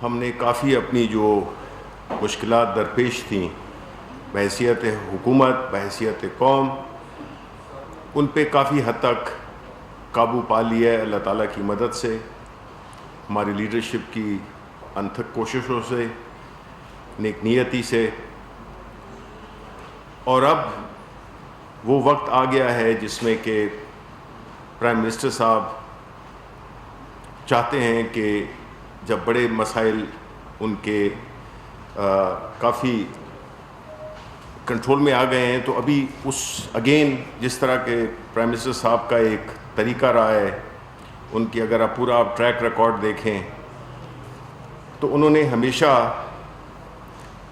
ہم نے کافی اپنی جو مشکلات درپیش تھیں بحیثیت حکومت، بحیثیت قوم، ان پہ کافی حد تک قابو پا لیا ہے اللہ تعالیٰ کی مدد سے، ہماری لیڈرشپ کی انتھک کوششوں سے، نیک نیتی سے. اور اب وہ وقت آ گیا ہے جس میں کہ پرائم منسٹر صاحب چاہتے ہیں کہ جب بڑے مسائل ان کے کافی کنٹرول میں آ گئے ہیں تو ابھی اگین جس طرح کے پرائم منسٹر صاحب کا ایک طریقہ رہا ہے، ان کی اگر آپ پورا ٹریک ریکارڈ دیکھیں تو انہوں نے ہمیشہ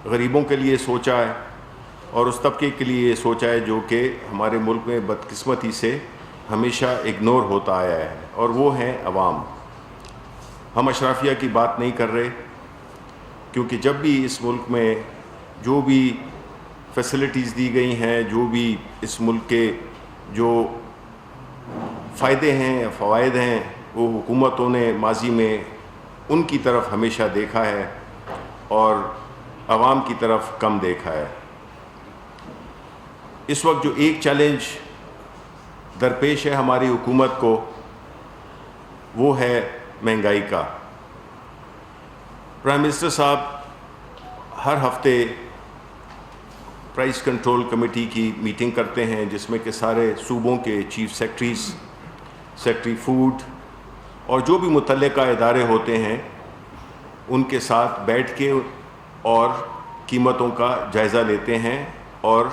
غریبوں کے لیے سوچا ہے اور اس طبقے کے لیے یہ سوچا ہے جو کہ ہمارے ملک میں بدقسمتی سے ہمیشہ اگنور ہوتا آیا ہے، اور وہ ہیں عوام. ہم اشرافیہ کی بات نہیں کر رہے، کیونکہ جب بھی اس ملک میں جو بھی فیسلٹیز دی گئی ہیں، جو بھی اس ملک کے جو فائدے ہیں یا فوائد ہیں، وہ حکومتوں نے ماضی میں ان کی طرف ہمیشہ دیکھا ہے اور عوام کی طرف کم دیکھا ہے. اس وقت جو ایک چیلنج درپیش ہے ہماری حکومت کو، وہ ہے مہنگائی کا. پرائم منسٹر صاحب ہر ہفتے پرائس کنٹرول کمیٹی کی میٹنگ کرتے ہیں جس میں کہ سارے صوبوں کے چیف سیکرٹریز، سیکرٹری فوڈ اور جو بھی متعلقہ ادارے ہوتے ہیں ان کے ساتھ بیٹھ کے اور قیمتوں کا جائزہ لیتے ہیں اور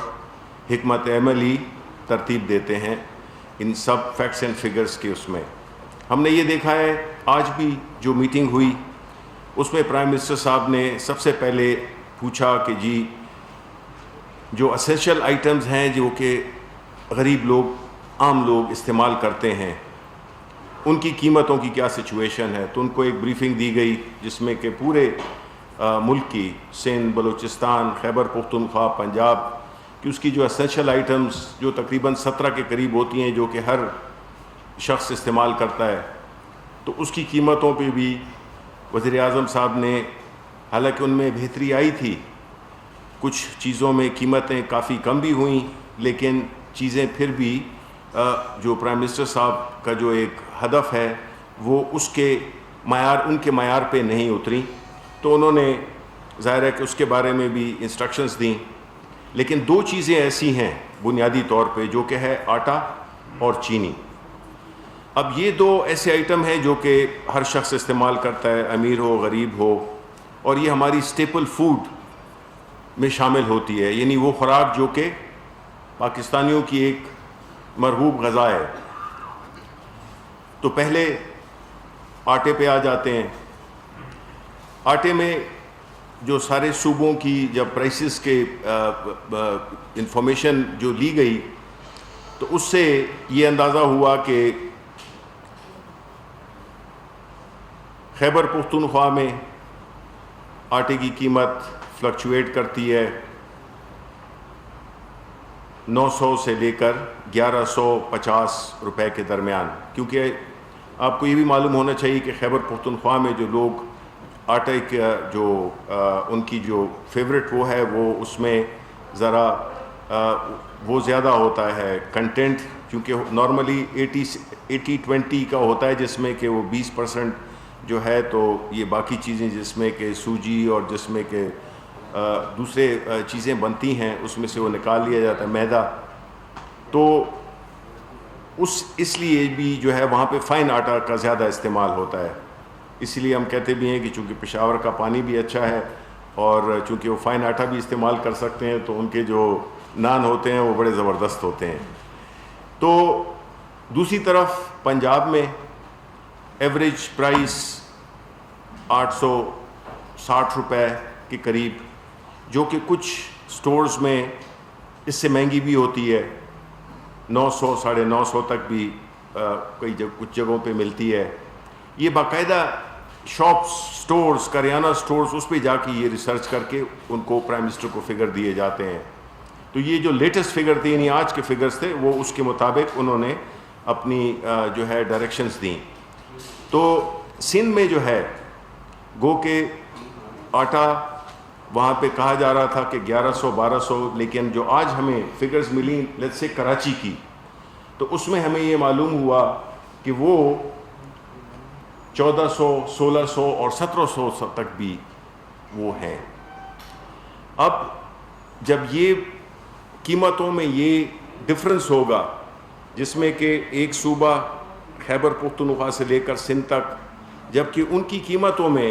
حکمت عملی ترتیب دیتے ہیں ان سب فیکٹس اینڈ فگرز کے. اس میں ہم نے یہ دیکھا ہے آج بھی جو میٹنگ ہوئی اس میں پرائم منسٹر صاحب نے سب سے پہلے پوچھا کہ جی جو اسینشل آئٹمز ہیں جو کہ غریب لوگ، عام لوگ استعمال کرتے ہیں، ان کی قیمتوں کی کیا سچویشن ہے. تو ان کو ایک بریفنگ دی گئی جس میں کہ پورے ملک کی، سندھ، بلوچستان، خیبر پختونخوا، پنجاب کہ اس کی جو اسینشل آئٹمز جو تقریباً 17 کے قریب ہوتی ہیں جو کہ ہر شخص استعمال کرتا ہے، تو اس کی قیمتوں پہ بھی وزیر اعظم صاحب نے، حالانکہ ان میں بہتری آئی تھی، کچھ چیزوں میں قیمتیں کافی کم بھی ہوئیں، لیکن چیزیں پھر بھی جو پرائم منسٹر صاحب کا جو ایک ہدف ہے وہ اس کے معیار، ان کے معیار پہ نہیں اتری. تو انہوں نے ظاہر ہے کہ اس کے بارے میں بھی انسٹرکشنز دیں. لیکن دو چیزیں ایسی ہیں بنیادی طور پہ جو کہ ہے آٹا اور چینی. اب یہ دو ایسے آئٹم ہیں جو کہ ہر شخص استعمال کرتا ہے، امیر ہو غریب ہو، اور یہ ہماری اسٹیپل فوڈ میں شامل ہوتی ہے، یعنی وہ خوراک جو کہ پاکستانیوں کی ایک مرغوب غذا ہے. تو پہلے آٹے پہ آ جاتے ہیں. آٹے میں جو سارے صوبوں کی جب پرائسز کے انفارمیشن جو لی گئی تو اس سے یہ اندازہ ہوا کہ خیبر پختونخوا میں آٹے کی قیمت فلکچویٹ کرتی ہے 900 سے لے کر 1150 روپے کے درمیان. کیونکہ آپ کو یہ بھی معلوم ہونا چاہیے کہ خیبر پختونخوا میں جو لوگ آٹے کا جو ان کی جو فیوریٹ وہ ہے، وہ اس میں ذرا وہ زیادہ ہوتا ہے کنٹینٹ، کیونکہ نارملی 80-20 کا ہوتا ہے جس میں کہ وہ 20% جو ہے، تو یہ باقی چیزیں جس میں کہ سوجی اور جس میں کہ دوسرے چیزیں بنتی ہیں اس میں سے وہ نکال لیا جاتا ہے میدا. تو اس لیے بھی جو ہے وہاں پہ فائن آٹا کا زیادہ استعمال ہوتا ہے. اسی لیے ہم کہتے بھی ہیں کہ چونکہ پشاور کا پانی بھی اچھا ہے اور چونکہ وہ فائن آٹا بھی استعمال کر سکتے ہیں تو ان کے جو نان ہوتے ہیں وہ بڑے زبردست ہوتے ہیں. تو دوسری طرف پنجاب میں ایوریج پرائس 860 روپے کے قریب، جو کہ کچھ سٹورز میں اس سے مہنگی بھی ہوتی ہے، 900 950 تک بھی کچھ جگہوں پہ ملتی ہے. یہ باقاعدہ شاپس، سٹورز، کریانہ سٹورز، اس پہ جا کے یہ ریسرچ کر کے ان کو پرائم منسٹر کو فگر دیے جاتے ہیں. تو یہ جو لیٹسٹ فگر تھے، یعنی آج کے فگرز تھے، وہ اس کے مطابق انہوں نے اپنی جو ہے ڈائریکشنز دیں. تو سندھ میں جو ہے گو کہ آٹا وہاں پہ کہا جا رہا تھا کہ 1100-1200، لیکن جو آج ہمیں فگرز ملی لیٹس سے کراچی کی، تو اس میں ہمیں یہ معلوم ہوا کہ وہ 1400، 1600 اور 1700 تک بھی وہ ہیں۔ اب جب یہ قیمتوں میں یہ ڈفرنس ہوگا، جس میں کہ ایک صوبہ خیبر پختونخوا سے لے کر سندھ تک، جبکہ ان کی قیمتوں میں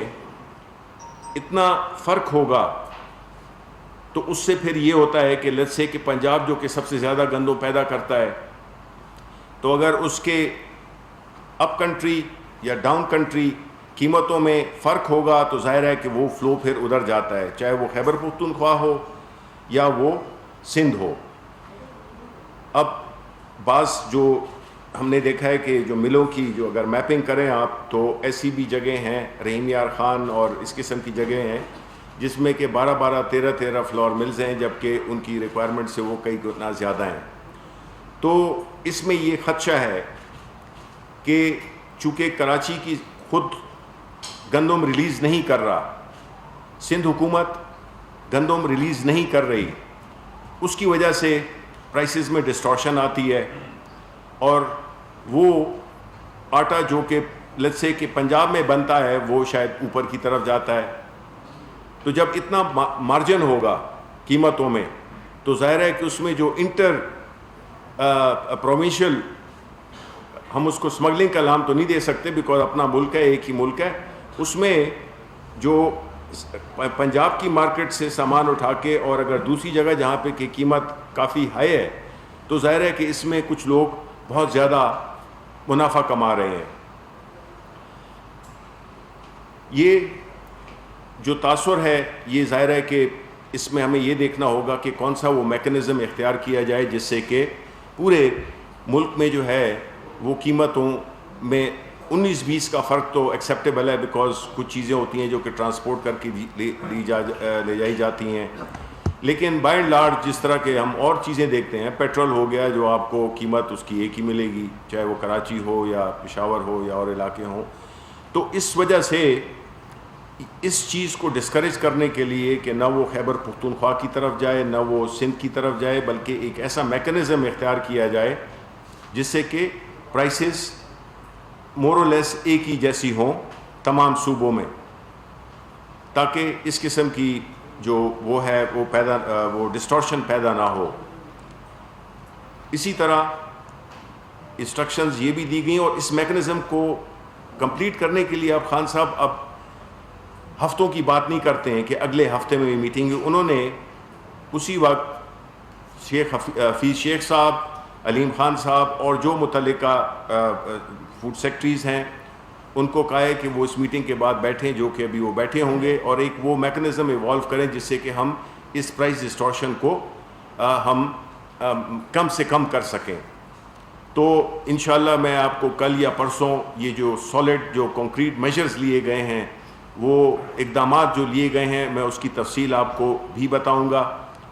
اتنا فرق ہوگا، تو اس سے پھر یہ ہوتا ہے کہ لیٹس سے کہ پنجاب جو کہ سب سے زیادہ گندم پیدا کرتا ہے، تو اگر اس کے اپ کنٹری یا ڈاؤن کنٹری قیمتوں میں فرق ہوگا تو ظاہر ہے کہ وہ فلو پھر ادھر جاتا ہے، چاہے وہ خیبر پختونخوا ہو یا وہ سندھ ہو۔ اب بعض جو ہم نے دیکھا ہے کہ جو ملوں کی جو اگر میپنگ کریں آپ، تو ایسی بھی جگہیں ہیں، رحیم یار خان اور اس قسم کی جگہیں ہیں جس میں کہ 12-12، 13-13 فلور ملز ہیں، جبکہ ان کی ریکوائرمنٹ سے وہ کئی گنا زیادہ ہیں۔ تو اس میں یہ خدشہ ہے کہ چونکہ کراچی کی خود گندم ریلیز نہیں کر رہا، سندھ حکومت گندم ریلیز نہیں کر رہی، اس کی وجہ سے پرائسز میں ڈسٹورشن آتی ہے، اور وہ آٹا جو کہ لیٹس سے کہ پنجاب میں بنتا ہے وہ شاید اوپر کی طرف جاتا ہے۔ تو جب اتنا مارجن ہوگا قیمتوں میں، تو ظاہر ہے کہ اس میں جو انٹر پروونشل، ہم اس کو سمگلنگ کا نام تو نہیں دے سکتے بیکاز اپنا ملک ہے، ایک ہی ملک ہے، اس میں جو پنجاب کی مارکیٹ سے سامان اٹھا کے اور اگر دوسری جگہ جہاں پہ کہ قیمت کافی ہائی ہے، تو ظاہر ہے کہ اس میں کچھ لوگ بہت زیادہ منافع کما رہے ہیں۔ یہ جو تاثر ہے یہ ظاہر ہے کہ اس میں ہمیں یہ دیکھنا ہوگا کہ کون سا وہ میکنزم اختیار کیا جائے جس سے کہ پورے ملک میں جو ہے وہ قیمتوں میں 19-20 کا فرق تو ایکسیپٹیبل ہے، بیکاز کچھ چیزیں ہوتی ہیں جو کہ ٹرانسپورٹ کر کے لے جائی جاتی ہیں، لیکن بائی اینڈ لارج جس طرح کے ہم اور چیزیں دیکھتے ہیں، پیٹرول ہو گیا جو آپ کو قیمت اس کی ایک ہی ملے گی، چاہے وہ کراچی ہو یا پشاور ہو یا اور علاقے ہوں۔ تو اس وجہ سے اس چیز کو ڈسکریج کرنے کے لیے کہ نہ وہ خیبر پختونخوا کی طرف جائے نہ وہ سندھ کی طرف جائے، بلکہ ایک ایسا میکنزم اختیار کیا جائے جس سے کہ پرائسز مور اور لیس ایک ہی جیسی ہوں تمام صوبوں میں، تاکہ اس قسم کی جو وہ ہے وہ ڈسٹورشن پیدا نہ ہو۔ اسی طرح انسٹرکشنز یہ بھی دی گئیں، اور اس میکنزم کو کمپلیٹ کرنے کے لیے اب خان صاحب اب ہفتوں کی بات نہیں کرتے ہیں کہ اگلے ہفتے میں میٹنگ، انہوں نے اسی وقت شیخ حفیظ شیخ صاحب، علیم خان صاحب اور جو متعلقہ فوڈ سیکٹریز ہیں ان کو کہا ہے کہ وہ اس میٹنگ کے بعد بیٹھیں، جو کہ ابھی وہ بیٹھے ہوں گے، اور ایک وہ میکنزم ایوالو کریں جس سے کہ ہم اس پرائس ڈسٹورشن کو ہم کم سے کم کر سکیں۔ تو انشاءاللہ میں آپ کو کل یا پرسوں یہ جو سالڈ جو کنکریٹ میجرز لیے گئے ہیں، وہ اقدامات جو لیے گئے ہیں، میں اس کی تفصیل آپ کو بھی بتاؤں گا۔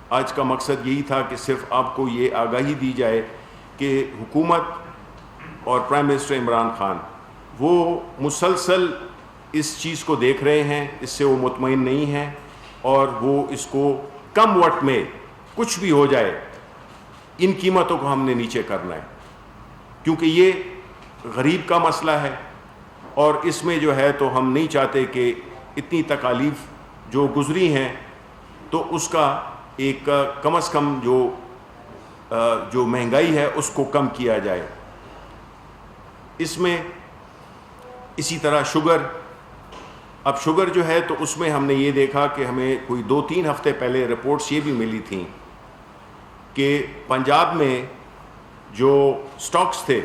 آج کا مقصد یہی تھا کہ صرف آپ کو یہ آگاہی دی جائے کہ حکومت اور پرائم منسٹر عمران خان وہ مسلسل اس چیز کو دیکھ رہے ہیں، اس سے وہ مطمئن نہیں ہیں، اور وہ اس کو کم وقت میں کچھ بھی ہو جائے ان قیمتوں کو ہم نے نیچے کرنا ہے، کیونکہ یہ غریب کا مسئلہ ہے، اور اس میں جو ہے تو ہم نہیں چاہتے کہ اتنی تکالیف جو گزری ہیں تو اس کا ایک کم از کم جو مہنگائی ہے اس کو کم کیا جائے۔ اس میں اسی طرح شوگر، اب شوگر جو ہے تو اس میں ہم نے یہ دیکھا کہ ہمیں کوئی 2-3 ہفتے پہلے رپورٹس یہ بھی ملی تھیں کہ پنجاب میں جو سٹاکس تھے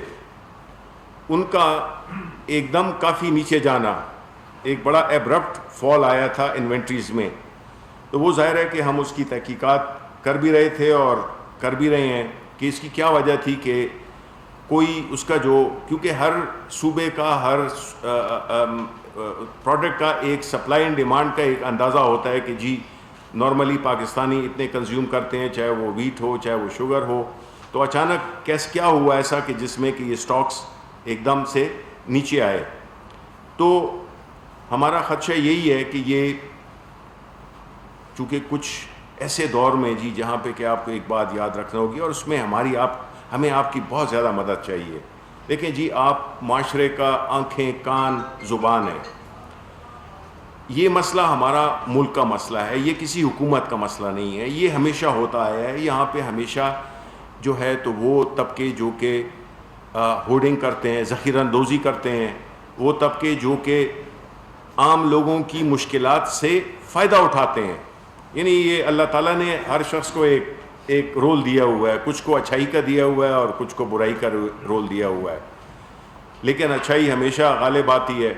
ان کا ایک دم کافی نیچے جانا، ایک بڑا ایبرپٹ فال آیا تھا انوینٹریز میں۔ تو وہ ظاہر ہے کہ ہم اس کی تحقیقات کر بھی رہے تھے اور کر بھی رہے ہیں کہ اس کی کیا وجہ تھی، کہ کوئی اس کا جو، کیونکہ ہر صوبے کا ہر پروڈکٹ کا ایک سپلائی اینڈ ڈیمانڈ کا ایک اندازہ ہوتا ہے کہ جی نارملی پاکستانی اتنے کنزیوم کرتے ہیں، چاہے وہ ویٹ ہو چاہے وہ شوگر ہو۔ تو اچانک کیا ہوا ایسا کہ جس میں کہ یہ سٹاکس ایک دم سے نیچے آئے۔ تو ہمارا خدشہ یہی ہے کہ یہ چونکہ کچھ ایسے دور میں جی جہاں پہ کہ آپ کو ایک بات یاد رکھنا ہوگی، اور اس میں ہمیں آپ کی بہت زیادہ مدد چاہیے. دیکھیں جی، آپ معاشرے کا آنکھیں، کان، زبان ہے. یہ مسئلہ ہمارا ملک کا مسئلہ ہے، یہ کسی حکومت کا مسئلہ نہیں ہے. یہ ہمیشہ ہوتا آیا ہے. یہاں پہ ہمیشہ جو ہے تو وہ طبقے جو کہ ہوڈنگ کرتے ہیں، ذخیرہ اندوزی کرتے ہیں، وہ طبقے جو کہ عام لوگوں کی مشکلات سے فائدہ اٹھاتے ہیں. یعنی یہ اللہ تعالیٰ نے ہر شخص کو ایک رول دیا ہوا ہے. کچھ کو اچھائی کا دیا ہوا ہے اور کچھ کو برائی کا رول دیا ہوا ہے، لیکن اچھائی ہمیشہ غالب آتی ہے.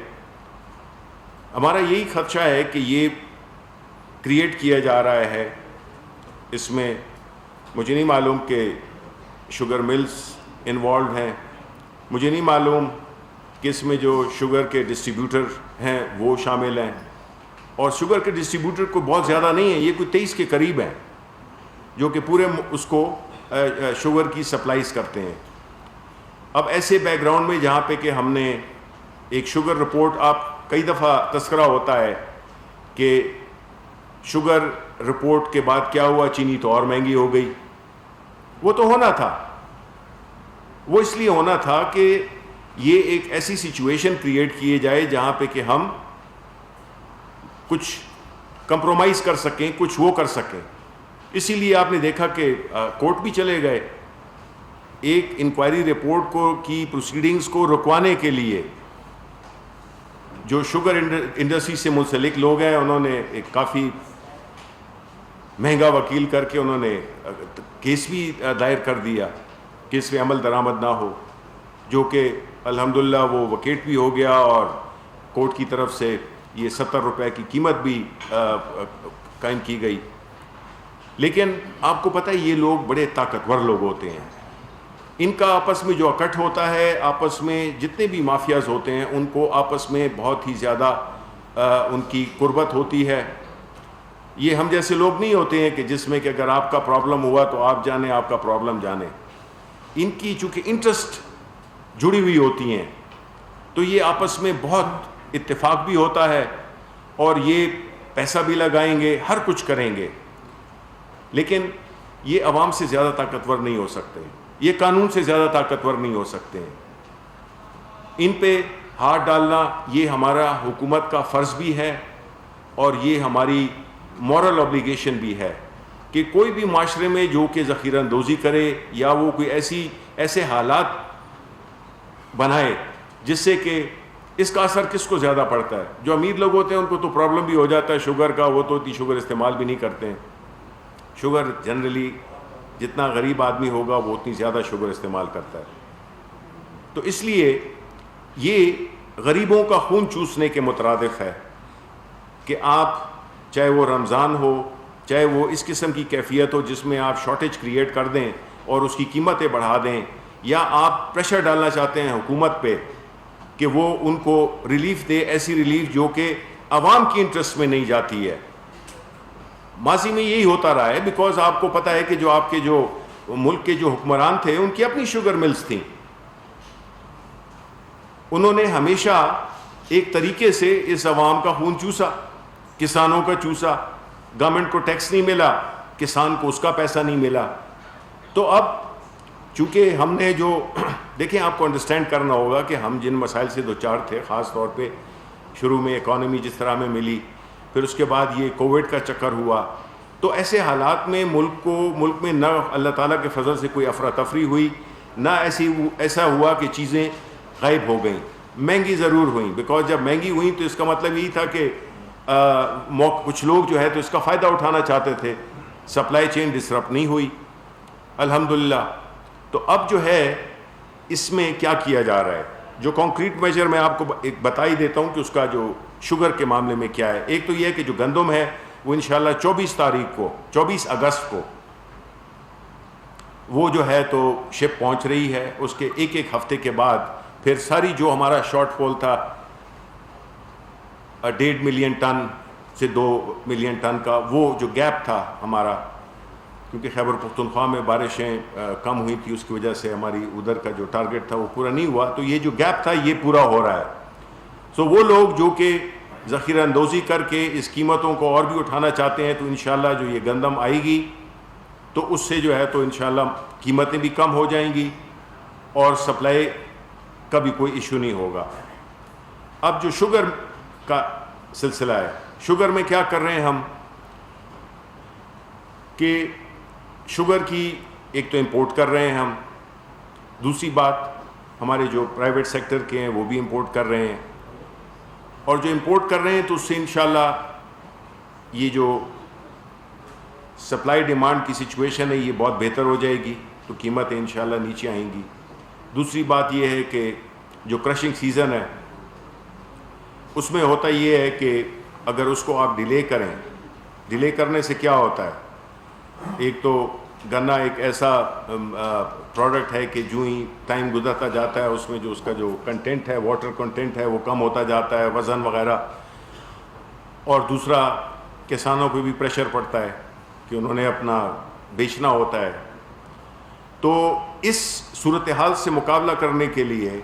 ہمارا یہی خدشہ ہے کہ یہ کریٹ کیا جا رہا ہے. اس میں مجھے نہیں معلوم کہ شوگر ملز انوالوڈ ہیں، مجھے نہیں معلوم کہ اس میں جو شوگر کے ڈسٹریبیوٹر ہیں وہ شامل ہیں. اور شوگر کے ڈسٹریبیوٹر کو بہت زیادہ نہیں ہے، یہ کوئی 23 کے قریب ہیں جو کہ پورے اس کو شوگر کی سپلائز کرتے ہیں. اب ایسے بیک گراؤنڈ میں جہاں پہ کہ ہم نے ایک شوگر رپورٹ، آپ کئی دفعہ تذکرہ ہوتا ہے کہ شوگر رپورٹ کے بعد کیا ہوا، چینی تو اور مہنگی ہو گئی. وہ تو ہونا تھا، وہ اس لیے ہونا تھا کہ یہ ایک ایسی سچویشن کریٹ کیے جائے جہاں پہ کہ ہم کچھ کمپرومائز کر سکیں، کچھ وہ کر سکیں. اسی لیے آپ نے دیکھا کہ کورٹ بھی چلے گئے ایک انکوائری رپورٹ کی پروسیڈنگز کو رکوانے کے لیے. جو شوگر انڈسٹری سے منسلک لوگ ہیں انہوں نے ایک کافی مہنگا وکیل کر کے انہوں نے کیس بھی دائر کر دیا کہ اس میں عمل درآمد نہ ہو، جو کہ الحمدللہ وہ وکیٹ بھی ہو گیا اور کورٹ کی طرف سے یہ 70 روپے کی قیمت بھی قائم کی گئی. لیکن آپ کو پتہ ہے یہ لوگ بڑے طاقتور لوگ ہوتے ہیں. ان کا آپس میں جو اکٹھ ہوتا ہے، آپس میں جتنے بھی مافیاز ہوتے ہیں ان کو آپس میں بہت ہی زیادہ ان کی قربت ہوتی ہے. یہ ہم جیسے لوگ نہیں ہوتے ہیں کہ جس میں کہ اگر آپ کا پرابلم ہوا تو آپ جانیں، آپ کا پرابلم جانیں. ان کی چونکہ انٹرسٹ جڑی ہوئی ہوتی ہیں تو یہ آپس میں بہت اتفاق بھی ہوتا ہے اور یہ پیسہ بھی لگائیں گے، ہر کچھ کریں گے. لیکن یہ عوام سے زیادہ طاقتور نہیں ہو سکتے، یہ قانون سے زیادہ طاقتور نہیں ہو سکتے ہیں. ان پہ ہاتھ ڈالنا یہ ہمارا حکومت کا فرض بھی ہے اور یہ ہماری مورل اوبلیگیشن بھی ہے کہ کوئی بھی معاشرے میں جو کہ ذخیرہ اندوزی کرے یا وہ کوئی ایسے حالات بنائے جس سے کہ اس کا اثر کس کو زیادہ پڑتا ہے. جو امیر لوگ ہوتے ہیں ان کو تو پرابلم بھی ہو جاتا ہے شوگر کا، وہ تو اتنی شوگر استعمال بھی نہیں کرتے ہیں. شوگر جنرلی جتنا غریب آدمی ہوگا وہ اتنی زیادہ شوگر استعمال کرتا ہے. تو اس لیے یہ غریبوں کا خون چوسنے کے مترادف ہے کہ آپ چاہے وہ رمضان ہو، چاہے وہ اس قسم کی کیفیت ہو جس میں آپ شارٹیج کریٹ کر دیں اور اس کی قیمتیں بڑھا دیں، یا آپ پریشر ڈالنا چاہتے ہیں حکومت پہ کہ وہ ان کو ریلیف دے، ایسی ریلیف جو کہ عوام کی انٹرسٹ میں نہیں جاتی ہے. ماضی میں یہی ہوتا رہا ہے، بیکاز آپ کو پتہ ہے کہ جو آپ کے جو ملک کے جو حکمران تھے ان کی اپنی شوگر ملز تھیں. انہوں نے ہمیشہ ایک طریقے سے اس عوام کا خون چوسا، کسانوں کا چوسا. گورنمنٹ کو ٹیکس نہیں ملا، کسان کو اس کا پیسہ نہیں ملا. تو اب چونکہ ہم نے جو دیکھیں، آپ کو انڈرسٹینڈ کرنا ہوگا کہ ہم جن مسائل سے دوچار تھے، خاص طور پہ شروع میں اکانومی جس طرح میں ملی، پھر اس کے بعد یہ کووڈ کا چکر ہوا، تو ایسے حالات میں ملک میں نہ اللہ تعالیٰ کے فضل سے کوئی افراتفری ہوئی، نہ ایسا ہوا کہ چیزیں غائب ہو گئیں. مہنگی ضرور ہوئیں، بیکاز جب مہنگی ہوئیں تو اس کا مطلب یہی تھا کہ کچھ لوگ جو ہے تو اس کا فائدہ اٹھانا چاہتے تھے. سپلائی چین ڈسرپٹ نہیں ہوئی الحمدللہ. تو اب جو ہے اس میں کیا کیا جا رہا ہے، جو کانکریٹ میجر میں آپ کو ایک بتا ہی دیتا ہوں کہ اس کا جو شوگر کے معاملے میں کیا ہے. ایک تو یہ ہے کہ جو گندم ہے وہ انشاءاللہ 24 اگست کو وہ جو ہے تو شپ پہنچ رہی ہے. اس کے ایک ہفتے کے بعد پھر ساری جو ہمارا شارٹ فال تھا 1.5 ملین ٹن سے 2 ملین ٹن کا، وہ جو گیپ تھا ہمارا، کیونکہ خیبر پختونخوا میں بارشیں کم ہوئی تھی اس کی وجہ سے ہماری ادھر کا جو ٹارگٹ تھا وہ پورا نہیں ہوا. تو یہ جو گیپ تھا یہ پورا ہو رہا ہے. سو وہ لوگ جو کہ ذخیرہ اندوزی کر کے اس قیمتوں کو اور بھی اٹھانا چاہتے ہیں تو انشاءاللہ جو یہ گندم آئے گی تو اس سے جو ہے تو انشاءاللہ قیمتیں بھی کم ہو جائیں گی اور سپلائی کا بھی کوئی ایشو نہیں ہوگا۔ اب جو شوگر کا سلسلہ ہے، شوگر میں کیا کر رہے ہیں ہم کہ شوگر کی ایک تو امپورٹ کر رہے ہیں ہم، دوسری بات ہمارے جو پرائیویٹ سیکٹر کے ہیں وہ بھی امپورٹ کر رہے ہیں، اور جو امپورٹ کر رہے ہیں تو اس سے انشاءاللہ یہ جو سپلائی ڈیمانڈ کی سچویشن ہے یہ بہت بہتر ہو جائے گی، تو قیمتیں انشاءاللہ نیچے آئیں گی۔ دوسری بات یہ ہے کہ جو کرشنگ سیزن ہے اس میں ہوتا یہ ہے کہ اگر اس کو آپ ڈیلے کریں، ڈیلے کرنے سے کیا ہوتا ہے، ایک تو گنا ایک ایسا پروڈکٹ ہے کہ جو ہی ٹائم گزرتا جاتا ہے اس میں جو اس کا جو کنٹینٹ ہے، واٹر کنٹینٹ ہے، وہ کم ہوتا جاتا ہے، وزن وغیرہ، اور دوسرا کسانوں پہ بھی پریشر پڑتا ہے کہ انہوں نے اپنا بیچنا ہوتا ہے۔ تو اس صورتحال سے مقابلہ کرنے کے لیے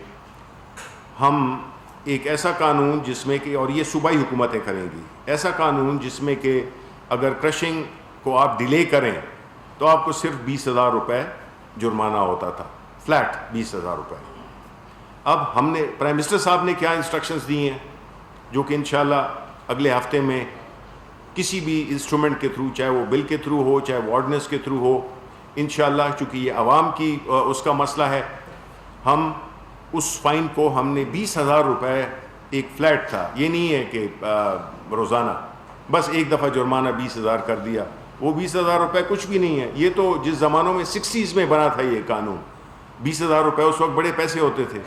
ہم ایک ایسا قانون جس میں کہ، اور یہ صوبائی حکومتیں کریں گی، ایسا قانون جس میں کہ اگر کرشنگ کو آپ ڈیلے کریں تو آپ کو صرف 20,000 روپے جرمانہ ہوتا تھا، فلیٹ 20,000 روپے۔ اب ہم نے پرائم منسٹر صاحب نے کیا انسٹرکشنز دی ہیں جو کہ انشاءاللہ اگلے ہفتے میں کسی بھی انسٹرومنٹ کے تھرو، چاہے وہ بل کے تھرو ہو چاہے وہ آرڈیننس کے تھرو ہو، انشاءاللہ چونکہ یہ عوام کی اس کا مسئلہ ہے، ہم اس فائن کو ہم نے 20,000 روپے، ایک فلیٹ تھا، یہ نہیں ہے کہ روزانہ، بس ایک دفعہ جرمانہ 20,000 کر دیا، وہ 20,000 روپے کچھ بھی نہیں ہے۔ یہ تو جس زمانوں میں 60s میں بنا تھا یہ قانون، 20,000 روپے اس وقت بڑے پیسے ہوتے تھے،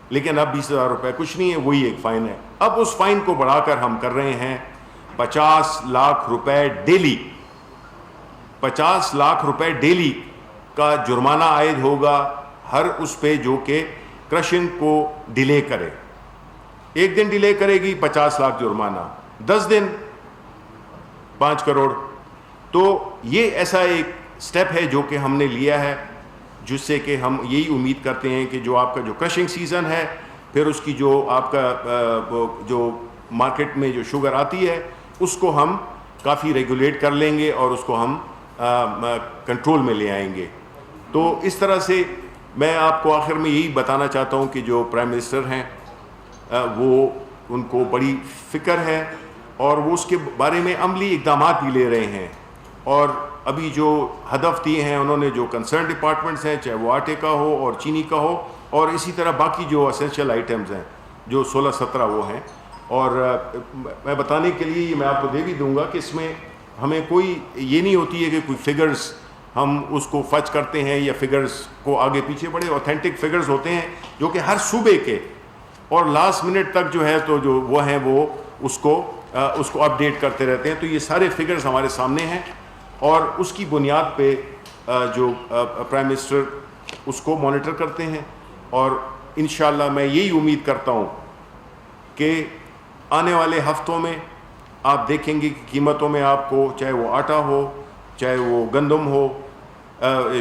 لیکن اب 20,000 روپے کچھ نہیں ہے، وہی ایک فائن ہے۔ اب اس فائن کو بڑھا کر ہم کر رہے ہیں 50 لاکھ روپے ڈیلی، 50 لاکھ روپے ڈیلی کا جرمانہ عائد ہوگا ہر اس پہ جو کہ کرشنگ کو ڈیلے کرے۔ ایک دن ڈیلے کرے گی 50 لاکھ جرمانہ، 10 دن 5 کروڑ۔ تو یہ ایسا ایک سٹیپ ہے جو کہ ہم نے لیا ہے، جس سے کہ ہم یہی امید کرتے ہیں کہ جو آپ کا جو کرشنگ سیزن ہے، پھر اس کی جو آپ کا جو مارکیٹ میں جو شوگر آتی ہے اس کو ہم کافی ریگولیٹ کر لیں گے اور اس کو ہم کنٹرول میں لے آئیں گے۔ تو اس طرح سے میں آپ کو آخر میں یہی بتانا چاہتا ہوں کہ جو پرائم منسٹر ہیں وہ ان کو بڑی فکر ہے اور وہ اس کے بارے میں عملی اقدامات بھی لے رہے ہیں، اور ابھی جو ہدف دیے ہیں انہوں نے جو کنسرن ڈپارٹمنٹس ہیں، چاہے وہ آٹے کا ہو اور چینی کا ہو، اور اسی طرح باقی جو اسینشل آئٹمز ہیں جو 16-17 وہ ہیں، اور میں بتانے کے لیے میں آپ کو دے بھی دوں گا کہ اس میں ہمیں کوئی یہ نہیں ہوتی ہے کہ کوئی فگرز ہم اس کو فچ کرتے ہیں یا فگرز کو آگے پیچھے بڑے اوتھینٹک فگرز ہوتے ہیں جو کہ ہر صوبے کے، اور لاسٹ منٹ تک جو ہے تو جو وہ ہیں وہ اس کو اپڈیٹ کرتے رہتے ہیں۔ تو یہ سارے فگرز ہمارے سامنے ہیں، اور اس کی بنیاد پہ جو پرائم منسٹر اس کو مانیٹر کرتے ہیں، اور انشاءاللہ میں یہی امید کرتا ہوں کہ آنے والے ہفتوں میں آپ دیکھیں گے کہ قیمتوں میں آپ کو، چاہے وہ آٹا ہو چاہے وہ گندم ہو،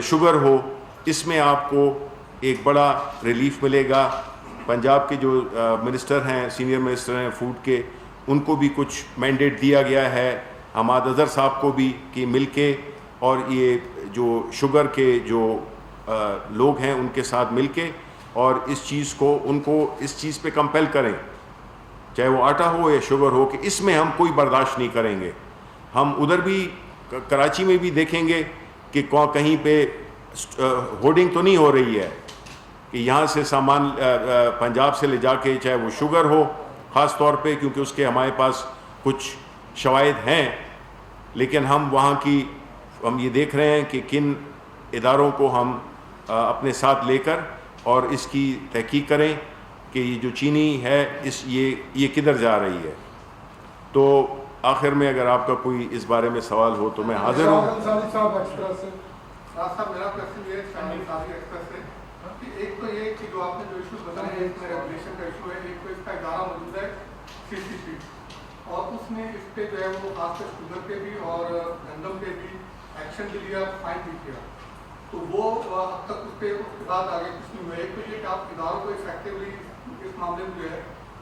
شوگر ہو، اس میں آپ کو ایک بڑا ریلیف ملے گا۔ پنجاب کے جو منسٹر ہیں، سینئر منسٹر ہیں فوڈ کے، ان کو بھی کچھ مینڈیٹ دیا گیا ہے، حماد اظہر صاحب کو بھی، کہ مل کے اور یہ جو شوگر کے جو لوگ ہیں ان کے ساتھ مل کے اور اس چیز کو، ان کو اس چیز پہ کمپیل کریں، چاہے وہ آٹا ہو یا شوگر ہو، کہ اس میں ہم کوئی برداشت نہیں کریں گے۔ ہم ادھر بھی کراچی میں بھی دیکھیں گے کہ کہیں پہ ہورڈنگ تو نہیں ہو رہی ہے کہ یہاں سے سامان پنجاب سے لے جا کے، چاہے وہ شوگر ہو خاص طور پہ، کیونکہ اس کے ہمارے پاس کچھ شواہد ہیں، لیکن ہم وہاں کی ہم یہ دیکھ رہے ہیں کہ کن اداروں کو ہم اپنے ساتھ لے کر اور اس کی تحقیق کریں کہ یہ جو چینی ہے یہ کدھر جا رہی ہے۔ تو آخر میں اگر آپ کا کوئی اس بارے میں سوال ہو تو میں حاضر ہوں۔ میرا کوشچن یہ ہے کہ ایک تو یہ کہ جو آپ نے جو ایشوز بتائے ہیں، ایک میں ریگولیشن کا ایشو ہے، ایک تو اس کا ادارہ موجود ہے CCC، اور اس نے اس پہ جو ہے وہ خاص کر شوگر پہ بھی اور گندم پہ بھی ایکشن بھی لیا، فائن بھی کیا، تو وہ اب تک اس پہ اس کے بعد آگے کچھ نہیں ہوا۔ ایک تو یہ کہ آپ اداروں کو افیکٹولی اس معاملے میں جو ہے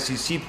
SECP,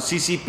CCP,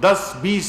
10, 20,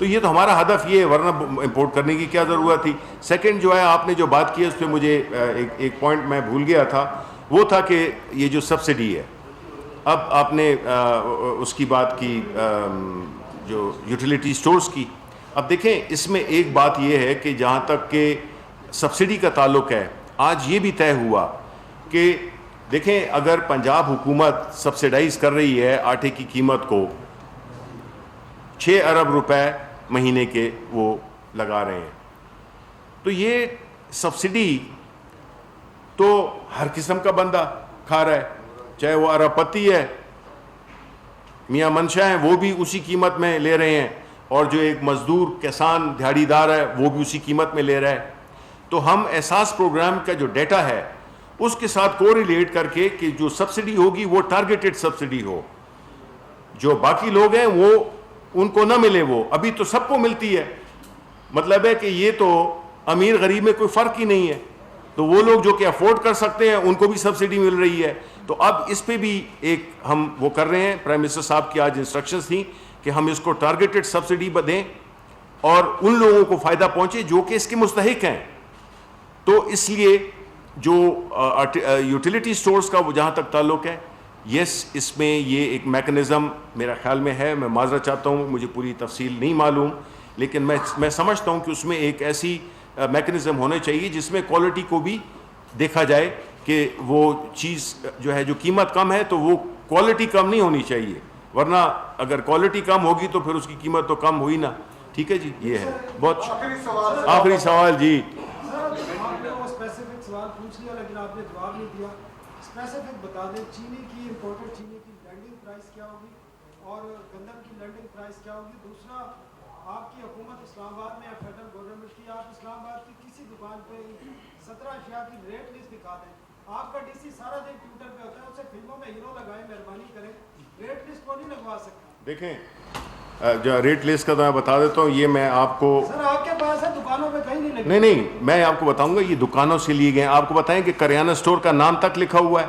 تو یہ تو ہمارا ہدف یہ ہے، ورنہ امپورٹ کرنے کی کیا ضرورت تھی. سیکنڈ جو ہے آپ نے جو بات کی ہے اس پہ مجھے ایک پوائنٹ میں بھول گیا تھا، وہ تھا کہ یہ جو سبسڈی ہے، اب آپ نے اس کی بات کی جو یوٹیلیٹی سٹورز کی. اب دیکھیں اس میں ایک بات یہ ہے کہ جہاں تک کہ سبسڈی کا تعلق ہے، آج یہ بھی طے ہوا کہ دیکھیں اگر پنجاب حکومت سبسڈائز کر رہی ہے آٹے کی قیمت کو 6 ارب روپے مہینے کے وہ لگا رہے ہیں، تو یہ سبسڈی تو ہر قسم کا بندہ کھا رہا ہے، چاہے وہ ارب پتی ہے، میاں منشا ہیں وہ بھی اسی قیمت میں لے رہے ہیں، اور جو ایک مزدور کسان دیہڑی دار ہے وہ بھی اسی قیمت میں لے رہا ہے. تو ہم احساس پروگرام کا جو ڈیٹا ہے اس کے ساتھ کوریلیٹ کر کے کہ جو سبسڈی ہوگی وہ ٹارگیٹڈ سبسڈی ہو، جو باقی لوگ ہیں وہ ان کو نہ ملے، وہ ابھی تو سب کو ملتی ہے. مطلب ہے کہ یہ تو امیر غریب میں کوئی فرق ہی نہیں ہے، تو وہ لوگ جو کہ افورڈ کر سکتے ہیں ان کو بھی سبسڈی مل رہی ہے. تو اب اس پہ بھی ایک ہم وہ کر رہے ہیں، پرائم منسٹر صاحب کی آج انسٹرکشنز تھیں کہ ہم اس کو ٹارگیٹڈ سبسڈی دیں اور ان لوگوں کو فائدہ پہنچے جو کہ اس کے مستحق ہیں. تو اس لیے جو یوٹیلیٹی سٹورز کا وہ جہاں تک تعلق ہے، یس اس میں یہ ایک میکنزم میرا خیال میں ہے. میں معذرت چاہتا ہوں، مجھے پوری تفصیل نہیں معلوم، لیکن میں سمجھتا ہوں کہ اس میں ایک ایسی میکنزم ہونے چاہیے جس میں کوالٹی کو بھی دیکھا جائے کہ وہ چیز جو ہے جو قیمت کم ہے تو وہ کوالٹی کم نہیں ہونی چاہیے، ورنہ اگر کوالٹی کم ہوگی تو پھر اس کی قیمت تو کم ہوئی نا. ٹھیک ہے جی، یہ ہے. بہت آخری سوال جی. آپ نے وہ اسپیسیفک سوال پوچھ لیا لیکن آپ نے جواب نہیں دیا. اسپیسیفک بتا دیں چینی کی امپورٹڈ چینی کی لینڈنگ پرائس کیا ہوگی اور گندم کی لینڈنگ پرائس کیا ہوگی. دوسرا، آپ کی حکومت اسلام آباد میں فیڈرل گورنمنٹ کی، آپ اسلام آباد کی کسی دکان پہ 17 اشیاء کی ریٹ لسٹ دکھا دیں. آپ کا ڈی سی سارا دن ٹویٹر پہ ہوتا ہے، اسے فلموں میں ہیرو لگائیں، مہربانی کریں، ریٹ لسٹ کو نہیں لگوا سکتا. دیکھیں جو ریٹ لسٹ کا تو میں بتا دیتا ہوں، یہ میں آپ کو سر آپ کے پاس ہے، دکانوں پہ کہیں نہیں لگے. نہیں میں آپ کو بتاؤں گا، یہ دکانوں سے لیے گئے. آپ کو بتائیں کہ کریانہ سٹور کا نام تک لکھا ہوا ہے.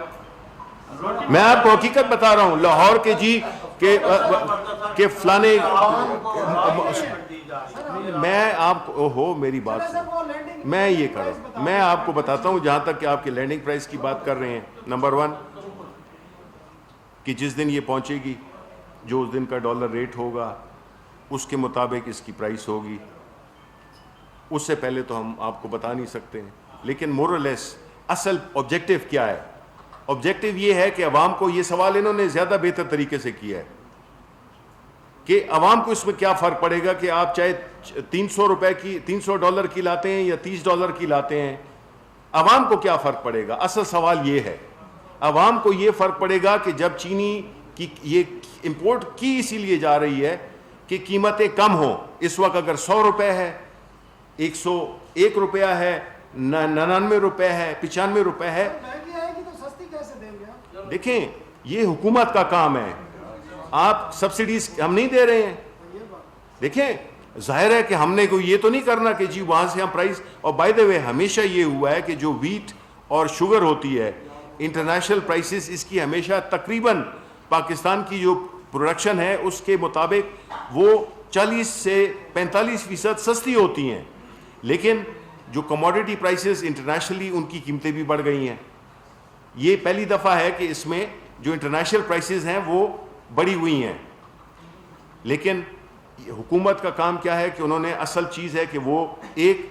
میں آپ کو حقیقت بتا رہا ہوں، لاہور کے جی کہ فلانے، میں آپ کو ہو میری بات سن، میں یہ کر رہا ہوں، میں آپ کو بتاتا ہوں جہاں تک کہ آپ کے لینڈنگ پرائس کی بات کر رہے ہیں. نمبر 1 کہ جس دن یہ پہنچے گی، جو اس دن کا ڈالر ریٹ ہوگا اس کے مطابق اس کی پرائس ہوگی. اس سے پہلے تو ہم آپ کو بتا نہیں سکتے ہیں. لیکن مور اور لیس اصل آبجیکٹو کیا ہے؟ آبجیکٹو یہ ہے کہ عوام کو، یہ سوال انہوں نے زیادہ بہتر طریقے سے کیا ہے کہ عوام کو اس میں کیا فرق پڑے گا کہ آپ چاہے 300 روپے کی، 300 ڈالر کی لاتے ہیں یا 30 ڈالر کی لاتے ہیں، عوام کو کیا فرق پڑے گا؟ اصل سوال یہ ہے. عوام کو یہ فرق پڑے گا کہ جب چینی کی یہ امپورٹ کی اسی لیے جا رہی ہے کہ قیمتیں کم ہوں. اس وقت اگر 100 روپے ہے، 101 روپیہ ہے، 99 روپے ہے، 95 روپے ہے. مہنگی آئے گی تو سستی کیسے دیں گے؟ دیکھیں یہ حکومت کا کام ہے، آپ سبسڈیز ہم نہیں دے رہے ہیں. دیکھیں ظاہر ہے کہ ہم نے کوئی یہ تو نہیں کرنا کہ جی وہاں سے ہم پرائز. اور بائی دا وے ہمیشہ یہ ہوا ہے کہ جو ویٹ اور شوگر ہوتی ہے، انٹرنیشنل پرائسز اس کی ہمیشہ تقریباً پاکستان کی جو پروڈکشن ہے اس کے مطابق وہ 40 سے 45% سستی ہوتی ہیں. لیکن جو کموڈٹی پرائسز انٹرنیشنلی ان کی قیمتیں بھی بڑھ گئی ہیں. یہ پہلی دفعہ ہے کہ اس میں جو انٹرنیشنل پرائسز ہیں وہ بڑھی ہوئی ہیں. لیکن حکومت کا کام کیا ہے کہ انہوں نے اصل چیز ہے کہ وہ ایک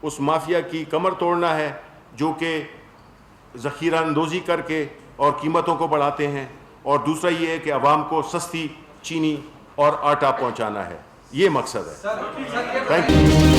اس مافیا کی کمر توڑنا ہے جو کہ ذخیرہ اندوزی کر کے اور قیمتوں کو بڑھاتے ہیں، اور دوسرا یہ ہے کہ عوام کو سستی چینی اور آٹا پہنچانا ہے. یہ مقصد ہے. Thank you.